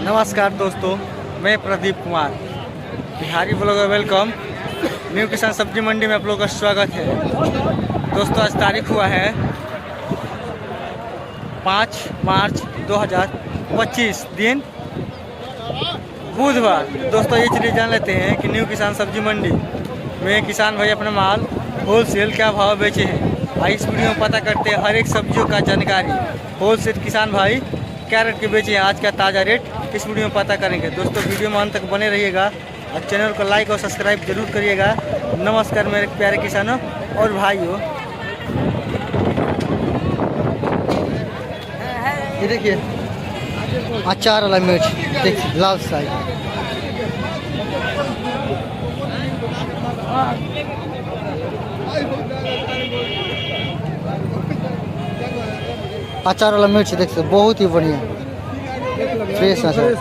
नमस्कार दोस्तों, मैं Pradeep Kumar Bihari blogger. Welcome. New किसान सब्जी मंडी में आप लोगों का स्वागत है। दोस्तों, आज तारीख हुआ है 5 मार्च 2025, दिन बुधवार। दोस्तों, ये चीज़ जान लेते हैं कि न्यू किसान सब्जी मंडी में किसान भाई अपना माल होलसेल क्या भाव बेचे हैं। आज इस वीडियो में पता करते हैं हर एक सब्जियों का जानकारी। होलसेल किसान भाई क्या रेट के बेचे हैं, आज का ताज़ा रेट इस वीडियो में पता करेंगे। दोस्तों, वीडियो में अंत तक बने रहिएगा और चैनल को लाइक और सब्सक्राइब जरूर करिएगा। नमस्कार मेरे प्यारे किसानों और भाइयों। ये देखिए अचार वाला मिर्च, देखिए लाल साइज। अचार वाला मिर्च देख सकते, बहुत ही बढ़िया फ्रेश अचार।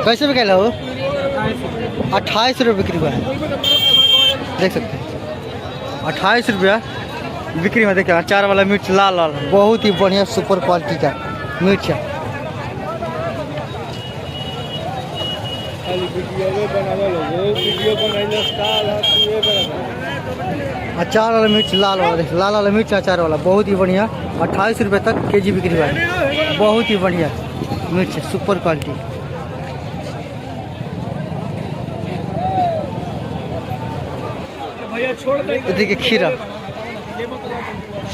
कैसे बिका हो? 28 रुपये बिक्री हुआ है, देख सकते हैं 28 रुपया बिक्री में। देखिए अचार वाला मिर्च लाल लाल, बहुत ही बढ़िया सुपर क्वालिटी का मिर्च है। अचार वाला मिर्च लाल वाला, देखिए लाल वाला मिर्च अचार वाला, बहुत ही बढ़िया। 28 रुपये तक केजी बिक्री हुआ है, बहुत ही बढ़िया मिर्च है, सुपर क्वालिटी। देखिए खीरा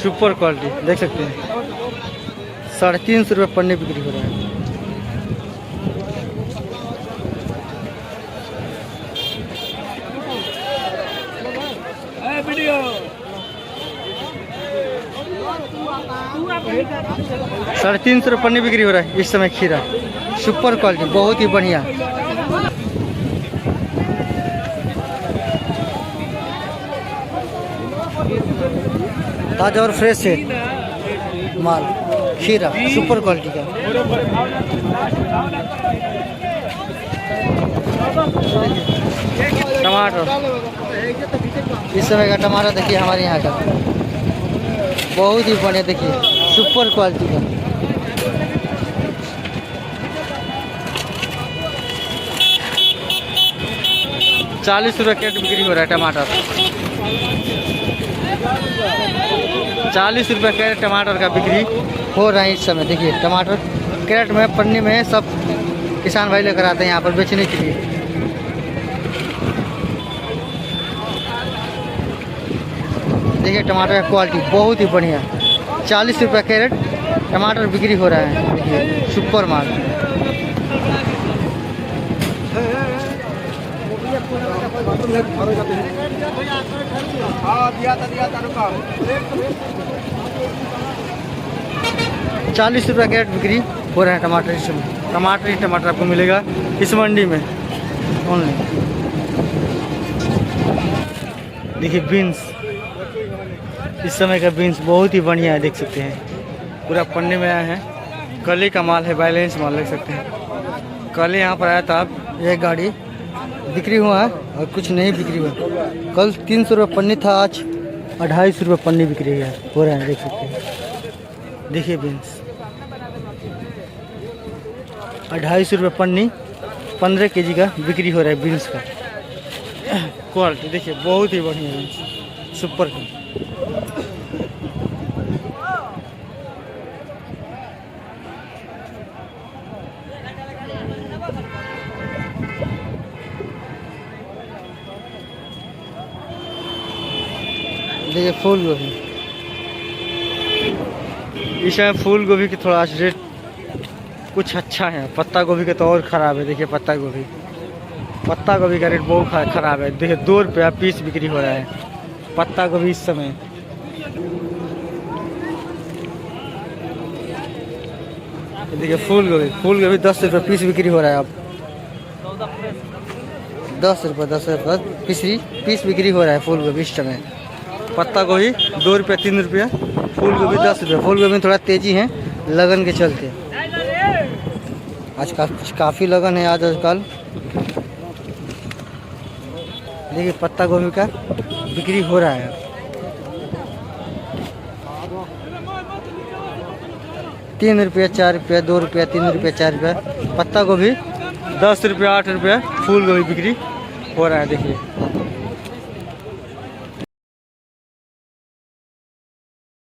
सुपर क्वालिटी, देख सकते हैं 350 रुपये पन्ने बिक्री हो रहा है। साढ़े 300 रुपये पन्नी बिक्री हो रहा है इस समय खीरा, सुपर क्वालिटी, बहुत ही बढ़िया। ताजा और फ्रेश है माल, खीरा सुपर क्वालिटी का। टमाटर, इस समय का टमाटर देखिए हमारे यहाँ का, बहुत ही बढ़िया, देखिए सुपर क्वालिटी का। ₹40 कैरेट बिक्री हो रहा है टमाटर। 40 रुपये कैरेट टमाटर का बिक्री हो रहा है इस समय। देखिए टमाटर कैरेट में, पन्नी में, सब किसान भाई लेकर आते हैं यहाँ पर बेचने के लिए। देखिए टमाटर का क्वालिटी बहुत ही बढ़िया। 40 रुपये कैरेट टमाटर बिक्री हो रहा है, देखिए सुपर माल। ₹40 कैरेट बिक्री हो रहा है टमाटर इस समय। टमाटर ही टमाटर आपको मिलेगा इस मंडी में ओनली। देखिए बीन्स, इस समय का बीन्स बहुत ही बढ़िया है, देख सकते हैं पूरा पन्ने में आया है। कल ही का माल है, बैलेंस माल, देख सकते हैं। कल यहाँ पर आया था एक गाड़ी, बिक्री हुआ है और कुछ नहीं बिक्री हुआ। कल 300 रुपये पन्नी था, आज 250 रुपये पन्नी बिक्री हो रहा है, देख सकते हैं। देखिए बीन्स 250 रुपये पन्नी, 15 केजी का बिक्री हो रहा है बीन्स का। क्वालिटी देखिए बहुत ही बढ़िया बीन्स, सुपर का। देखिए फूल गोभी, इस समय फूल गोभी की थोड़ा रेट कुछ अच्छा है। पत्ता गोभी का तो और ख़राब है। देखिए पत्ता गोभी का रेट बहुत ख़राब है। देखिए 2 रुपया पीस बिक्री हो रहा है पत्ता गोभी इस समय। देखिए फूल गोभी 10 रुपये पीस बिक्री हो रहा है। अब 10 रुपये पीस बिक्री हो रहा है फूल गोभी इस समय। पत्ता गोभी 2 रुपये 3 रुपये, फूल गोभी 10 रुपये। फूल गोभी में थोड़ा तेज़ी है लगन के चलते, आज काफ़ी लगन है आजकल। देखिए पत्ता गोभी का बिक्री हो रहा है। 3 रुपये 4 रुपये 2 रुपये 3 रुपये 4 रुपये। पत्ता गोभी 10 रुपये 8 रुपये। फूल गोभी बिक्री हो रहा है देखिए।